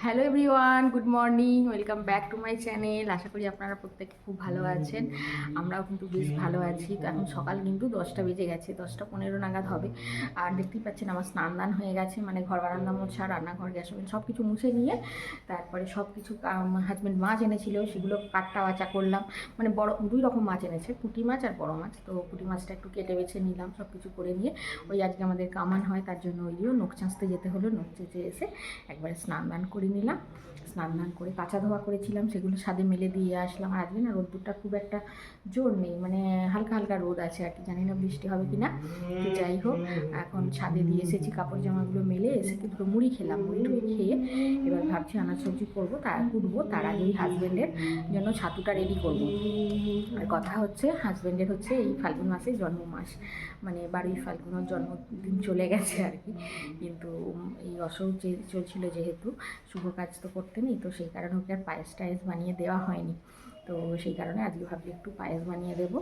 Hello everyone, good morning, welcome back to my channel. আশা করি আপনারা প্রত্যেকে খুব ভালো আছেন। আমরাও কিন্তু বেশ ভালো আছি। তো এখন সকাল কিন্তু 10টা বেজে গেছে, 10টা 15 নাগাদ হবে। আর দেখতেই পাচ্ছেন আমার স্নান দান হয়ে গেছে, মানে ঘর বারান্দা মোছা, রান্নাঘর, গ্যাস ওভেন সব কিছু মুছে নিয়ে তারপরে সব কিছু হাজব্যান্ড মাছ এনেছিল, সেগুলো কাটটা বাচা করলাম। মানে বড় দুই রকম মাছ এনেছে, পুঁটি মাছ আর বড় মাছ। তো পুঁটি মাছটা একটু কেটে বেছে নিলাম, সব কিছু করে নিয়ে ওই আজকে আমাদের কামান হয়, তার জন্য ওইও নখ চাঁচতে যেতে হলো। নখ চেঁচে এসে একবারে স্নান দান করে নিলাম। স্নান দান করে কাঁচা ধোয়া করেছিলাম, সেগুলো ছাদে মেলে দিয়ে আসলাম। আর আজকে না রোদ্দুরটা খুব একটা জোর নেই, মানে হালকা হালকা রোদ আছে আর কি, জানি না বৃষ্টি হবে কি না। তো যাই হোক, এখন ছাদে দিয়ে এসেছি, কাপড় জামাগুলো মেলে এসে দুটো মুড়ি খেলাম। মুড়ি টুড়ি খেয়ে এবার ভাবছি আনাজ সবজি করবো, কুটবো। তার আগে ওই হাজব্যান্ডের জন্য ছাতুটা রেডি করবো। আর কথা হচ্ছে হাজব্যান্ডের হচ্ছে এই ফাল্গুন মাসে জন্ম মাস, মানে 12ই ফাল্গুনের জন্মদিন চলে গেছে আর কি। কিন্তু এই অসুখ চলছিল, যেহেতু শুভ কাজ তো করতে নেই, তো সেই কারণে ওকে আর পায়েস টায়েস বানিয়ে দেওয়া হয়নি। তো সেই কারণে আজকে ভাবছি একটু পায়েস বানিয়ে দেবো,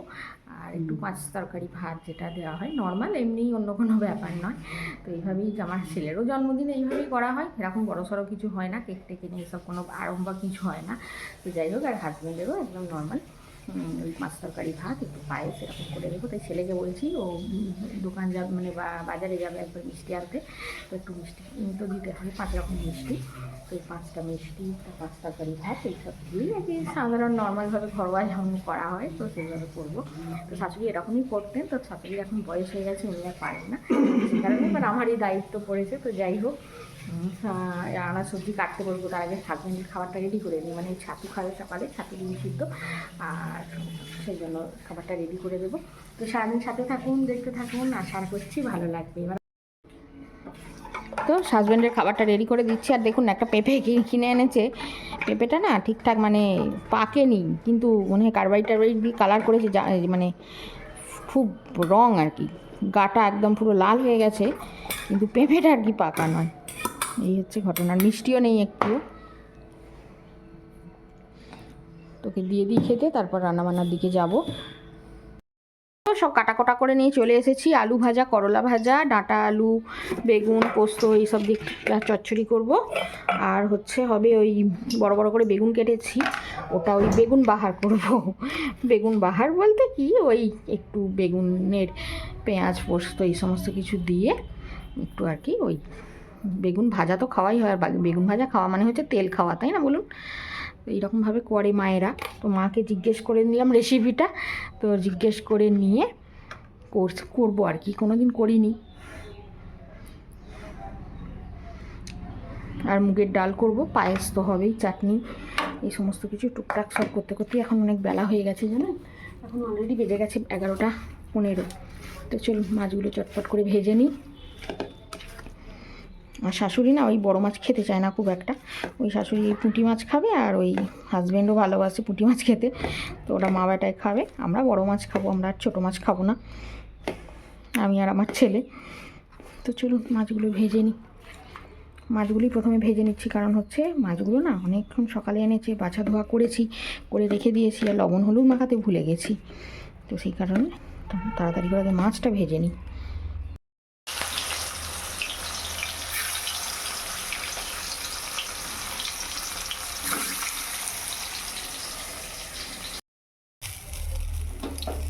আর একটু মাছ তরকারি ভাত যেটা দেওয়া হয় নর্মাল, এমনি অন্য কোনো ব্যাপার নয়। তো এইভাবেই আমার ছেলেরও জন্মদিন এইভাবেই করা হয়, এরকম বড়সড় কিছু হয় না, কেক টেকে নিয়ে এসব কোনো আড়ম্বর কিছু হয় না। তো যাই হোক, আর হাজব্যান্ডেরও একদম নর্মাল ওই মাছ তরকারি ভাত একটু পায়েস এরকম করে দেবো। তাই ছেলেকে বলছি, ও দোকান যাবে, মানে বাজারে যাবে একবার মিষ্টি আনতে, তো একটু মিষ্টি তো দিতে হবে, 5 রকম মিষ্টি। তো এই 5টা মিষ্টি, মাছ তরকারি ভাত এইসব দিয়েই আর কি সাধারণ নর্মালভাবে ঘরোয়া যেমন করা হয়, তো সেইভাবে করবো। তো শাশুড়ি এরকমই করতেন, তো শাশুড়ির এখন বয়স হয়ে গেছে, উনি আর পারেন না, সে কারণে এবার আমারই দায়িত্ব পড়েছে। তো যাই হোক, আনাজ সবজি কাটতে বলবো, তার আগে হাজব্যান্ডের খাবারটা রেডি করে নিই, মানে ছাতু খাবে সকালে, ছাতু ডিম সিদ্ধ, আর সেই জন্য খাবারটা রেডি করে দেবো। তো সারাদিন সাথে থাকুন, দেখতে থাকুন, আশা করছি ভালো লাগবে। এবার তো হাজব্যান্ডের খাবারটা রেডি করে দিচ্ছি। আর দেখুন, একটা পেঁপে কিনে এনেছে, পেঁপেটা না ঠিকঠাক মানে পাকেনি, কিন্তু মনে হয় কার্বাইড দিয়ে কালার করেছে, মানে খুব রং আর কি, গাটা একদম পুরো লাল হয়ে গেছে, কিন্তু পেঁপেটা আর কি পাকা নয়। এই হচ্ছে ঘটনা। মিষ্টিও নেই একটু, তোকে দিয়ে দিই খেতে, তারপর রান্নাবান্নার দিকে যাব। সব কাটাকোটা করে নিয়ে চলে এসেছি। আলু ভাজা, করলা ভাজা, ডাঁটা আলু, বেগুন, পোস্ত এইসব দিয়ে চচ্চড়ি করব। আর হচ্ছে হবে ওই বড় বড় করে বেগুন কেটেছি, ওটা ওই বেগুন বাহার করব। বেগুন বাহার বলতে কি, ওই একটু বেগুনের পেঁয়াজ পোস্ত এই সমস্ত কিছু দিয়ে একটু আর কি, ওই বেগুন ভাজা তো খাওয়াই হয়, আর বেগুন ভাজা খাওয়া মানে হচ্ছে তেল খাওয়া, তাই না বলুন? এইরকমভাবে করে মায়েরা। তো মাকে জিজ্ঞেস করে নিলাম রেসিপিটা, তো জিজ্ঞেস করে নিয়ে করবো আর কি, কোনো দিন করিনি। আর মুগের ডাল করব, পায়েস তো হবেই, চাটনি, এই সমস্ত কিছু টুকটাক সব করতে করতে এখন অনেক বেলা হয়ে গেছে জানেন, এখন অলরেডি বেজে গেছে 11টা 15। তো চলুন মাছগুলো চটপট করে ভেজে নিই। আর শাশুড়ি না ওই বড় মাছ খেতে চায় না খুব একটা, ওই শাশুড়ি পুঁটি মাছ খাবে, আর ওই হাজব্যান্ডও ভালোবাসে পুঁটি মাছ খেতে, তো ওরা মা বেটায় খাবে, আমরা বড় মাছ খাবো, আমরা আর ছোটো মাছ খাবো না, আমি আর আমার ছেলে। তো চলুন মাছগুলো ভেজে নিই। মাছগুলি প্রথমে ভেজে নিচ্ছি, কারণ হচ্ছে মাছগুলো না অনেকক্ষণ সকালে এনেছে, বাছা ধোয়া করেছি, করে রেখে দিয়েছি, আর লবণ হলুদ মাখাতে ভুলে গেছি, তো সেই কারণে তাড়াতাড়ি করে আগে মাছটা ভেজে নিই।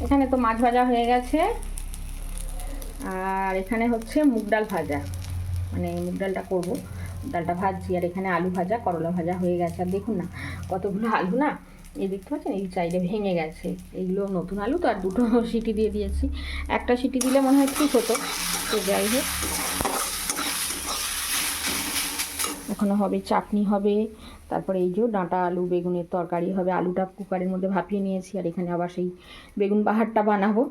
এখানে তো মাছ ভাজা হয়ে গেছে, আর এখানে হচ্ছে মুগ ডাল ভাজা, মানে মুগ ডালটা করবো, ডালটা ভাজছি। আর এখানে আলু ভাজা, করলা ভাজা হয়ে গেছে। আর দেখুন না কতগুলো আলু, না এই দেখতে পাচ্ছেন, এই সাইডে ভেঙে গেছে, এইগুলো নতুন আলু তো, আর দুটো সিটি দিয়ে দিয়েছি, একটা সিটি দিলে মনে হয় ঠিক হতো। তো যাই হোক, ওখানে হবে চাটনি হবে, তারপরে এই যে ডাঁটা আলু বেগুনের তরকারি হবে, আলুটা কুকারের মধ্যে ভাপিয়ে নিয়েছি, আর এখানে আবার সেই বেগুন বাহারটা বানাবো।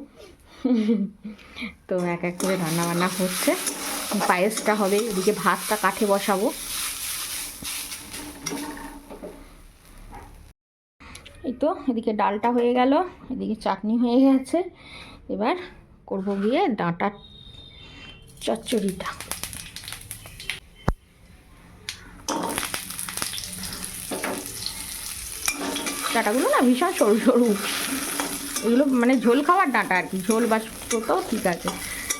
তো এক এক করে রান্না বান্না হচ্ছে, পায়েসটা হবে, এদিকে ভাতটা কাঠে বসাবো। এই তো এদিকে ডালটা হয়ে গেল, এদিকে চাটনি হয়ে গেছে, এবার করব গিয়ে ডাঁটার চচ্চড়িটা। ডাঁটাগুলো না ভীষণ সরু সরু, এগুলো মানে ঝোল খাওয়ার ডাঁটা আর কি, ঝোল বা শুক্তোটাও ঠিক আছে,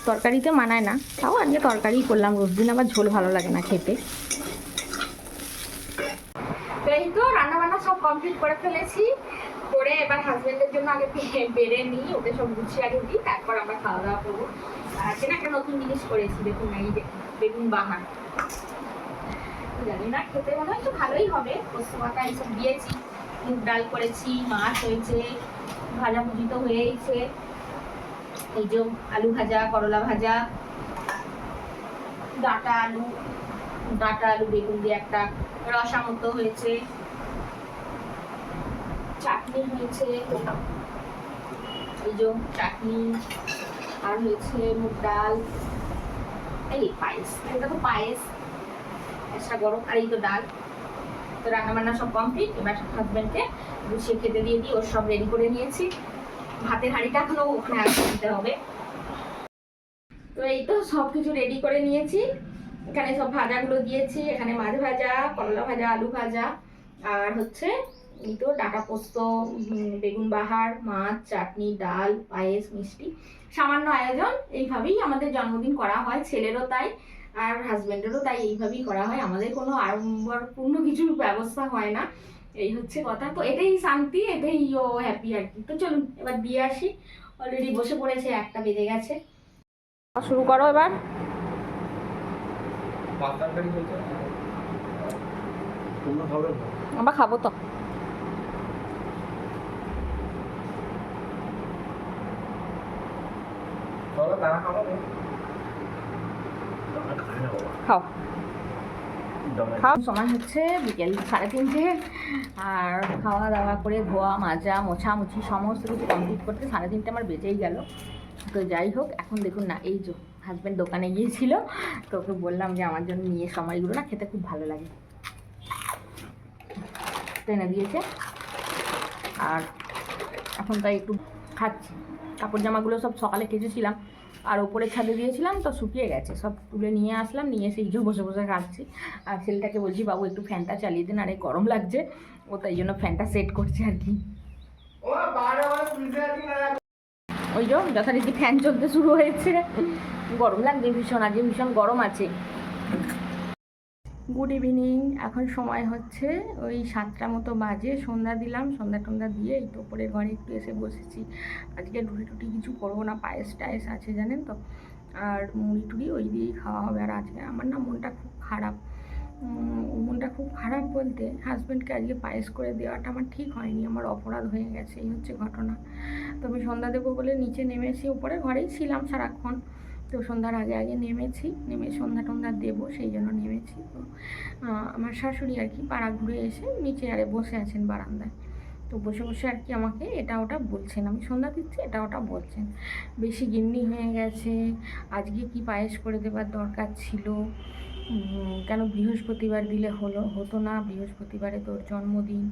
তরকারিতে মানায় না, তাও আজকে তরকারিই করলাম, রোজ দিন আবার ঝোল ভালো লাগে না খেতে। কমপ্লিট করে ফেলেছি, করে এবার হাজবেন্ডের জন্য আগে বেড়ে নিই, ওকে সব গুছিয়ে আগে দিই, তারপর আমরা খাওয়া দাওয়া করবো। আর সেটা একটা নতুন জিনিস করেছি, দেখুন এই বেগুন বাহার, জানি না খেতে মনে হয় তো ভালোই হবে। পোস্ত বাটা এইসব দিয়েছি, মুগ ডাল করেছি, মাছ হয়েছে, ভাজাভুজি তো হয়েইছে, এই যে আলু ভাজা, করলা ভাজা, ডাটা আলু বেগুন দিয়ে একটা রসা মতো হয়েছে, চাটনি হয়েছে, এই যে চাটনি, আর হয়েছে মুগ ডাল, এই পায়েস, এটা তো পায়েস গরম, আর এই তো ডাল। তো রান্না বান্না সব কমপ্লিট, এবার হাজব্যান্ডকে গুছিয়ে খেতে দিয়ে দিই, ওর সব রেডি করে নিয়েছি। ভাতের হাঁড়িটা এখনো ওখানে আসতে দিতে হবে। তো এই তো সব কিছু রেডি করে নিয়েছি, এখানে সব ভাজাগুলো দিয়েছি, এখানে মাছ ভাজা, করলা ভাজা, আলু ভাজা, আর হচ্ছে এই তো ডাটা পোস্ত, বেগুন বাহার, মাছ, চাটনি, ডাল, পায়েস, মিষ্টি, সামান্য আয়োজন। এইভাবেই আমাদের জন্মদিন করা হয়, ছেলেরও তাই আর হাজব্যান্ডেরও তাই, এইভাবেই করা হয়। আমাদের কোনো আড়ম্বরপূর্ণ কিছুর ব্যবস্থা হয় না, এই হচ্ছে কথা। তো এটাই শান্তি, এটাই ও হ্যাপি আর কি। তো চলুন এবার দিয়ে আসি, অলরেডি বসে পড়েছে, 1টা বেজে গেছে। শুরু করো এবার। আমরা খাবো তো। খাও খাও। সময় হচ্ছে বিকেল 3:30, আর খাওয়া দাওয়া করে ধোয়া মাজা মোছামুছি সমস্ত কিছু কমপ্লিট করতে 3:30 আমার বেজেই গেল। তো যাই হোক, এখন দেখুন না, এই যে হাজব্যান্ড দোকানে গিয়েছিল, তো ওকে বললাম যে আমার জন্য নিয়ে সময়গুলো না খেতে খুব ভালো লাগে, এনে দিয়েছে, আর এখন তাই একটু খাচ্ছি। কাপড় জামাগুলো সব সকালে কেচেছিলাম আর ওপরে ছাদে দিয়েছিলাম, তো শুকিয়ে গেছে, সব তুলে নিয়ে আসলাম, নিয়ে এসে এই যে বসে বসে খাচ্ছি। আর ছেলেটাকে বলছি বাবু একটু ফ্যানটা চালিয়ে দিন, আরে গরম লাগছে, ও তাই জন্য ফ্যানটা সেট করছে আর কি। ওই যে যথারীতি ফ্যান চলতে শুরু হয়েছে, গরম লাগছে ভীষণ, আজকে ভীষণ গরম আছে। গুড ইভিনিং, এখন সময় হচ্ছে ওই 7টা মতো বাজে, সন্ধ্যা দিলাম, সন্ধ্যা দিয়ে এই তো ওপরের ঘরে একটু এসে বসেছি। আজকে রুটি টুটি কিছু করবো না, পায়েস টায়েস আছে জানেন তো, আর মুড়ি টুড়ি ওই দিয়েই খাওয়া হবে। আর আজকে আমার না মনটা খুব খারাপ, বলতে হাজব্যান্ডকে আজকে পায়েস করে দেওয়াটা আমার ঠিক হয়নি, আমার অপরাধ হয়ে গেছে, এই হচ্ছে ঘটনা। তো আমি সন্ধ্যা দেবো বলে নিচে নেমেছি, উপরে ঘরেই ছিলাম সারাক্ষণ, তো সন্ধ্যার আগে নেমে সন্ধ্যা টন্ধ্যা দেবো, সেই জন্য নেমেছি। তো আমার শাশুড়ি আর কি পাড়া ঘুরে এসে নিচে আরে বসে আছেন বারান্দায়, তো বসে বসে আর কি আমাকে এটা ওটা বলছেন, আমি সন্ধ্যা দিচ্ছি এটা ওটা বলছেন, বেশি গিন্নি হয়ে গেছে, আজকে কি পায়েস করে দেবার দরকার ছিল, কেন বৃহস্পতিবার দিলে হতো না, বৃহস্পতিবারে তোর জন্মদিন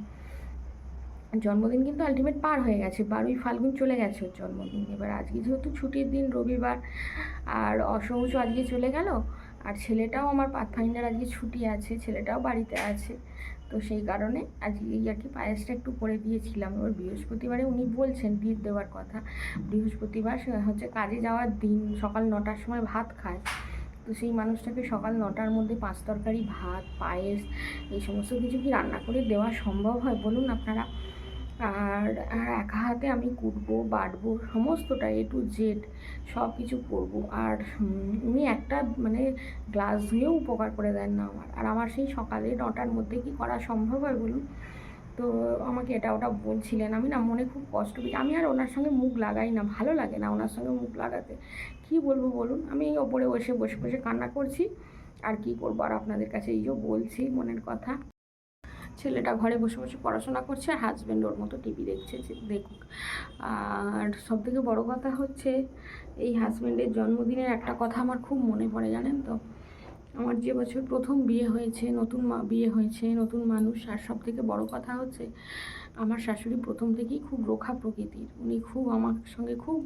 কিন্তু আলটিমেট পার হয়ে গেছে, 12ই ফাল্গুন চলে গেছে ওর জন্মদিন। এবার আজকে যেহেতু ছুটির দিন রবিবার, আর অসহজ আজকে চলে গেল, আর ছেলেটাও আমার পাথফাইন্ডার আজকে ছুটি আছে, ছেলেটাও বাড়িতে আছে, তো সেই কারণে আজকে এই আর কি পায়েসটা একটু করে দিয়েছিলাম। এবার বৃহস্পতিবারে উনি বলছেন দিয়ে দেওয়ার কথা, বৃহস্পতিবার হচ্ছে কাজে যাওয়ার দিন, সকাল 9টার সময় ভাত খায়, তো সেই মানুষটাকে সকাল 9টার মধ্যে 5 তরকারি ভাত পায়েস এই সমস্ত কিছু কি রান্না করে দেওয়া সম্ভব হয় বলুন আপনারা? আর একা হাতে আমি কুটবো বাটবো সমস্তটা A to Z সব কিছু করবো, আর উনি একটা মানে গ্লাস ধুয়েও উপকার করে দেন না আমার, আর আমার সেই সকালে 9টার মধ্যে কি করা সম্ভব হয় বলুন? তো আমাকে এটা ওটা বলছিলেন, আমি না মনে খুব কষ্ট পেয়েছি, আমি আর ওনার সঙ্গে মুখ লাগাই না, ভালো লাগে না ওনার সঙ্গে মুখ লাগাতে, কি বলবো বলুন? আমি ওপরে বসে বসে কান্না করছি, আর কি করবো, আর আপনাদের কাছে এই যে বলছি মনের কথা। ছেলেটা ঘরে বসে বসে পড়াশোনা করছে, আর হাজব্যান্ড ওর মতো টিভি দেখছে, দেখুক। আর সবথেকে বড় কথা হচ্ছে এই হাজব্যান্ডের জন্মদিনের একটা কথা আমার খুব মনে পড়ে জানেন তো, আমার যে বছর প্রথম বিয়ে হয়েছে, নতুন মানুষ, আর সবথেকে বড় কথা হচ্ছে আমার শাশুড়ি প্রথম থেকেই খুব রোখা প্রকৃতির, উনি খুব আমার সঙ্গে খুব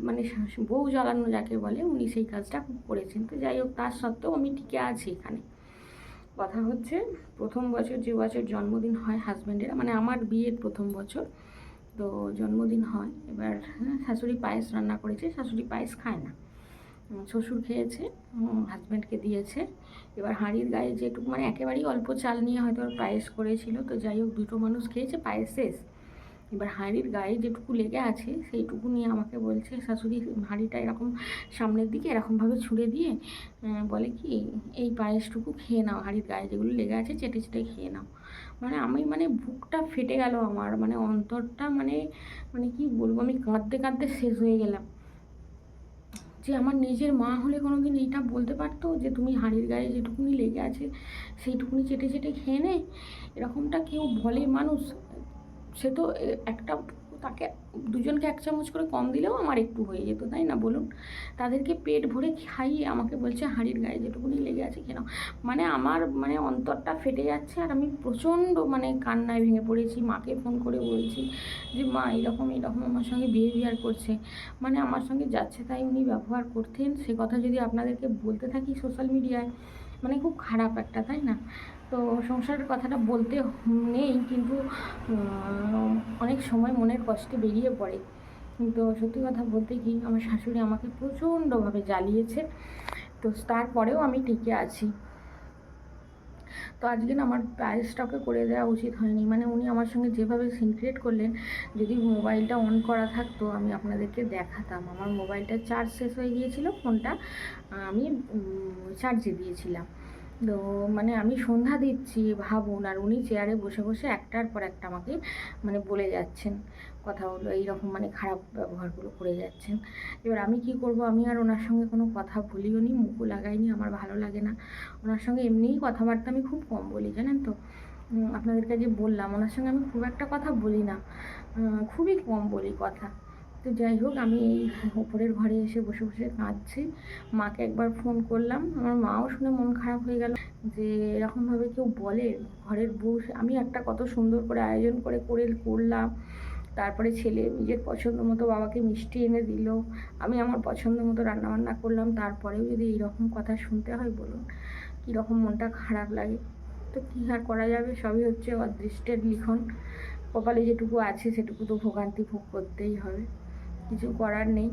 মানে বউ জ্বালানো যাকে বলে, উনি সেই কাজটা খুব করেছেন। তো যাই হোক, তার সত্ত্বেও আমি টিকে আছি এখানে। কথা হচ্ছে প্রথম বছর যে বছর জন্মদিন হয় হাজব্যান্ডের, মানে আমার বিয়ের প্রথম বছর, তো জন্মদিন হয়, এবার শাশুড়ি পায়েস রান্না করেছে, শাশুড়ি পায়েস খায় না, শ্বশুর খেয়েছে, হাজব্যান্ডকে দিয়েছে। এবার হাঁড়ির গায়ে যেটুকু মানে একেবারেই অল্প চাল নিয়ে হয়তো পায়েস করেছিল, তো যাই হোক দুটো মানুষ খেয়েছে, পায়েস শেষ। এবার হাঁড়ির গায়ে যেটুকু লেগে আছে সেইটুকু নিয়ে আমাকে বলছে শাশুড়ি, হাঁড়িটা এরকম সামনের দিকে এরকমভাবে ছুঁড়ে দিয়ে বলে কি এই পায়েসটুকু খেয়ে নাও, হাঁড়ির গায়ে যেগুলো লেগে আছে চেটে চেটে খেয়ে নাও। মানে আমি মানে বুকটা ফেটে গেল আমার, মানে অন্তরটা মানে মানে কি বলবো, আমি কাঁদতে কাঁদতে শেষ হয়ে গেলাম। যে আমার নিজের মা হলে কোনো দিন এইটা বলতে পারতো যে তুমি হাঁড়ির গায়ে যেটুকুনি লেগে আছে সেইটুকুনি চেটে চেটে খেয়ে নে? এরকমটা কেউ বলে মানুষ? সে তো একটা, তাকে দুজনকে 1 চামচ করে কম দিলেও আমার একটু হয়ে যেত, তাই না বলুন? তাদেরকে পেট ভরে খাইয়ে আমাকে বলছে হাঁড়ির গায়ে যেটুকুনি লেগে আছে খেয়ে নাও। মানে আমার মানে অন্তরটা ফেটে যাচ্ছে, আর আমি প্রচণ্ড মানে কান্নায় ভেঙে পড়েছি। মাকে ফোন করে বলছি যে মা এরকম এরকম আমার সঙ্গে বিহেভিয়ার করছে, মানে আমার সঙ্গে যাচ্ছে তাই উনি ব্যবহার করতেন, সে কথা যদি আপনাদেরকে বলতে থাকি সোশ্যাল মিডিয়ায়, মানে খুব খারাপ একটা, তাই না? তো সংসারের কথাটা বলতে নেই, কিন্তু অনেক সময় মনের কষ্টে বেরিয়ে পড়ে। কিন্তু সত্যি কথা বলতে কি, আমার শাশুড়ি আমাকে প্রচণ্ডভাবে জ্বালিয়েছে, তো তারপরেও আমি টিকে আছি। তো আজকে না আমার পায়েসটাকে করে দেওয়া উচিত হয়নি, মানে উনি আমার সঙ্গে যেভাবে সিন ক্রিয়েট করলেন, যদি মোবাইলটা অন করা থাকতো আমি আপনাদেরকে দেখাতাম। আমার মোবাইলটা চার্জ শেষ হয়ে গিয়েছিল, ফোনটা আমি চার্জে দিয়েছিলাম। তো মানে আমি সন্ধ্যা দিচ্ছি ভাবুন, আর উনি চেয়ারে বসে বসে একটার পর একটা আমাকে মানে বলে যাচ্ছেন কথাগুলো, এইরকম মানে খারাপ ব্যবহারগুলো করে যাচ্ছেন। এবার আমি কি করব, আমি আর ওনার সঙ্গে কোনো কথা বলিও নি, মুখও লাগাইনি, আমার ভালো লাগে না ওনার সঙ্গে এমনিই কথাবার্তা আমি খুব কম বলি, জানেন তো। আপনাদেরকে যে বললাম ওনার সঙ্গে আমি খুব একটা কথা বলি না, খুবই কম বলি কথা। তো যাই হোক, আমি এই ওপরের ঘরে এসে বসে বসে কাঁদছি। মাকে একবার ফোন করলাম, আমার মাও শুনে মন খারাপ হয়ে গেল যে এরকমভাবে কেউ বলে ঘরের বউ। আমি একটা কত সুন্দর করে আয়োজন করে করলাম, তারপরে ছেলে নিজের পছন্দ মতো বাবাকে মিষ্টি এনে দিল, আমি আমার পছন্দ মতো রান্নাবান্না করলাম, তারপরেও যদি এইরকম কথা শুনতে হয় বলুন কীরকম মনটা খারাপ লাগে। তো কী আর করা যাবে, সবই হচ্ছে অদৃষ্টের লিখন, কপালে যেটুকু আছে সেটুকু তো ভোগান্তি ভোগ করতেই হবে, কিছু করার নেই।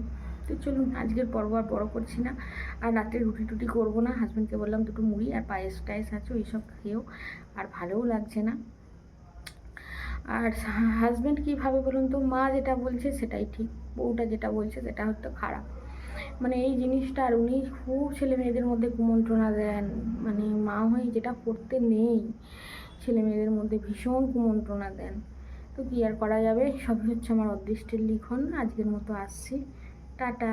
তো চলুন আজকের পর্ব আর বড়ো করছি না, আর রাত্রে রুটি টুটি করবো না, হাজব্যান্ডকে বললাম দুটো মুড়ি আর পায়েস টায়েস আছে এইসব খেয়েও, আর ভালোও লাগছে না। আর হাজব্যান্ড কী ভাবে বলুন তো, মা যেটা বলছে সেটাই ঠিক, বউটা যেটা বলছে সেটা হয়তো খারাপ, মানে এই জিনিসটা। আর উনি খুব ছেলে মেয়েদের মধ্যে কুমন্ত্রণা দেন, মানে মা হয়ে যেটা করতে নেই ছেলে মেয়েদের মধ্যে ভীষণ কুমন্ত্রণা দেন। তো কী আর করা যাবে, সবই হচ্ছে আমার অদৃষ্টের লিখন। আজকের মতো আসছি, টাটা।